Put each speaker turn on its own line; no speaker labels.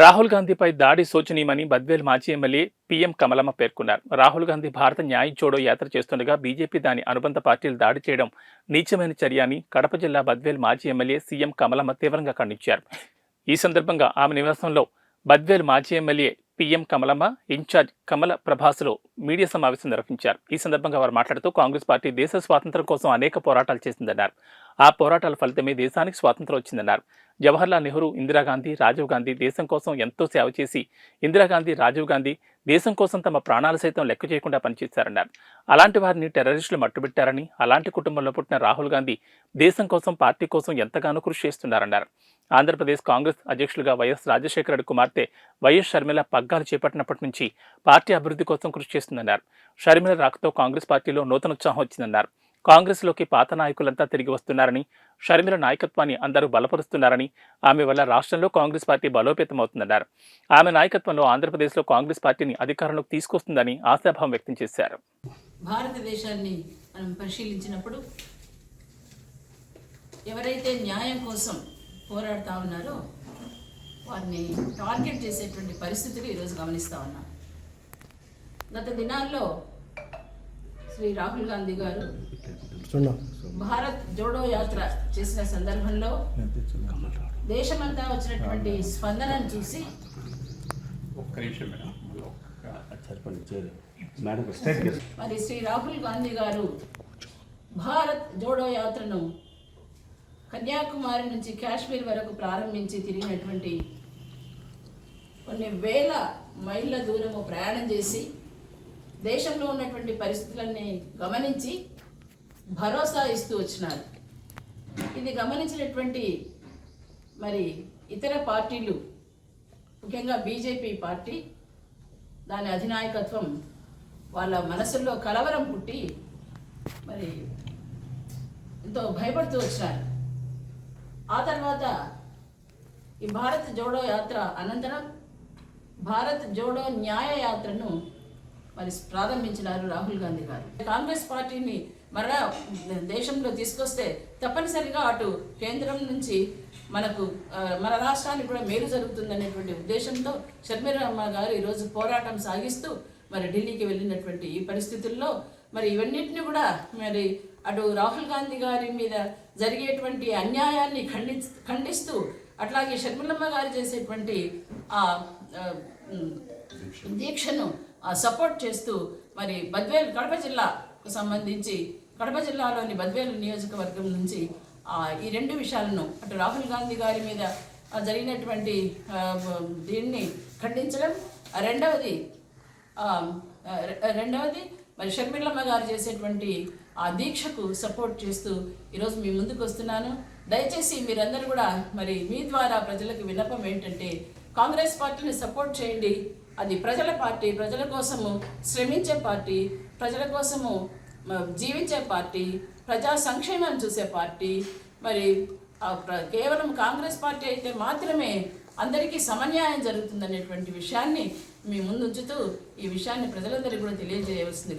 రాహుల్ గాంధీపై దాడి శోచనీయమని బద్వేల్ మాజీ MLA PM Kamalamma పేర్కొన్నారు. రాహుల్ గాంధీ భారత న్యాయ జోడో యాత్ర చేస్తుండగా బీజేపీ దాని అనుబంధ పార్టీలు దాడి చేయడం నీచమైన చర్య అని కడప జిల్లా బద్వేల్ మాజీ ఎమ్మెల్యే సీఎం కమలమ్మ తీవ్రంగా ఖండించారు. ఈ సందర్భంగా ఆమె నివాసంలో బద్వేల్ మాజీ ఎమ్మెల్యే పీఎం కమలమ్మ ఇన్ఛార్జ్ కమల ప్రభాస్లో మీడియా సమావేశం నిర్వహించారు. ఈ సందర్భంగా వారు మాట్లాడుతూ కాంగ్రెస్ పార్టీ దేశ స్వాతంత్ర్యం కోసం అనేక పోరాటాలు చేసిందన్నారు. ఆ పోరాటాల ఫలితమే దేశానికి స్వాతంత్ర్యం వచ్చిందన్నారు. జవహర్లాల్ నెహ్రూ, ఇందిరాగాంధీ, రాజీవ్ గాంధీ దేశం కోసం ఎంతో సేవ చేసి ఇందిరాగాంధీ, రాజీవ్ గాంధీ దేశం కోసం తమ ప్రాణాలు సైతం లెక్క చేయకుండా పనిచేశారన్నారు. అలాంటి వారిని టెర్రరిస్టులు మట్టుబెట్టారని, అలాంటి కుటుంబంలో పుట్టిన రాహుల్ గాంధీ దేశం కోసం, పార్టీ కోసం ఎంతగానో కృషి చేస్తున్నారన్నారు. ఆంధ్రప్రదేశ్ కాంగ్రెస్ అధ్యక్షులుగా వైఎస్ రాజశేఖర రెడ్డి కుమార్తె వైఎస్ షర్మిల పగ్గాలు చేపట్టినప్పటి నుంచి పార్టీ అభివృద్ధి కోసం కృషి చేస్తుందన్నారు. షర్మిల రాకతో కాంగ్రెస్ పార్టీలో నూతన ఉత్సాహం వచ్చిందన్నారు. కాంగ్రెస్లోకి పాత నాయకులంతా తిరిగి వస్తున్నారని, షర్మిల నాయకత్వాన్ని అందరూ బలపరుస్తున్నారని, ఆమె వల్ల రాష్ట్రంలో కాంగ్రెస్ పార్టీ బలోపేతమవుతుందన్నారు. ఆమె నాయకత్వంలో ఆంధ్రప్రదేశ్లో కాంగ్రెస్ పార్టీని అధికారంలోకి తీసుకొస్తుందని ఆశాభావం వ్యక్తం చేశారు.
భారతదేశాన్ని మనం పరిశీలించినప్పుడు ఎవరైతే న్యాయం కోసం పోరాడుతూ ఉన్నారో వారిని టార్గెట్ చేసేటువంటి పరిస్థితులు ఈరోజు గమనిస్తూ ఉన్నాం. గత దినాల్లో శ్రీ రాహుల్ గాంధీ గారు భారత్ జోడో యాత్ర చేసిన సందర్భంలో దేశమంతా వచ్చినటువంటి స్పందనను చూసి మరి శ్రీ రాహుల్ గాంధీ గారు భారత్ జోడో యాత్రను కన్యాకుమారి నుంచి కాశ్మీర్ వరకు ప్రారంభించి తిరిగినటువంటి కొన్ని వేల మైళ్ళ దూరము ప్రయాణం చేసి దేశంలో ఉన్నటువంటి పరిస్థితులన్నీ గమనించి భరోసా ఇస్తూ వచ్చినారు. ఇది గమనించినటువంటి మరి ఇతర పార్టీలు, ముఖ్యంగా బీజేపీ పార్టీ, దాని అధినాయకత్వం వాళ్ళ మనసుల్లో కలవరం పుట్టి మరి ఎంతో భయపడుతూ వచ్చినారు. ఆ తర్వాత ఈ భారత్ జోడో యాత్ర అనంతరం భారత్ జోడో న్యాయ యాత్రను మరి ప్రారంభించినారు రాహుల్ గాంధీ గారు. కాంగ్రెస్ పార్టీని మరలా దేశంలో తీసుకొస్తే తప్పనిసరిగా అటు కేంద్రం నుంచి మన రాష్ట్రానికి కూడా మేలు జరుగుతుందనేటువంటి ఉద్దేశంతో షర్మిలమ్మ గారు ఈరోజు పోరాటం సాగిస్తూ మరి ఢిల్లీకి వెళ్ళినటువంటి ఈ పరిస్థితుల్లో మరి ఇవన్నిటిని కూడా మరి అటు రాహుల్ గాంధీ గారి మీద జరిగేటువంటి అన్యాయాన్ని ఖండిస్తూ అట్లాగే షర్మిలమ్మ గారు చేసేటువంటి ఆ దీక్షను సపోర్ట్ చేస్తూ మరి బద్వేల్ కడప జిల్లాకు సంబంధించి కడప జిల్లాలోని బద్వేల్ నియోజకవర్గం నుంచి ఈ రెండు విషయాలను అటు రాహుల్ గాంధీ గారి మీద జరిగినటువంటి దీన్ని ఖండించడం, రెండవది మరి షర్మిలమ్మ గారు చేసేటువంటి ఆ దీక్షకు సపోర్ట్ చేస్తూ ఈరోజు మీ ముందుకు వస్తున్నాను. దయచేసి మీరందరూ కూడా మరి మీ ద్వారా ప్రజలకు విన్నపం ఏంటంటే కాంగ్రెస్ పార్టీని సపోర్ట్ చేయండి. అది ప్రజల పార్టీ, ప్రజల కోసము శ్రమించే పార్టీ, ప్రజల కోసము జీవించే పార్టీ, ప్రజా సంక్షేమాన్ని చూసే పార్టీ. మరి కేవలం కాంగ్రెస్ పార్టీ అయితే మాత్రమే అందరికీ సమన్యాయం జరుగుతుందనేటువంటి విషయాన్ని మీ ముందు ఉంచుతూ ఈ విషయాన్ని ప్రజలందరికీ కూడా తెలియజేయవలసిందిగా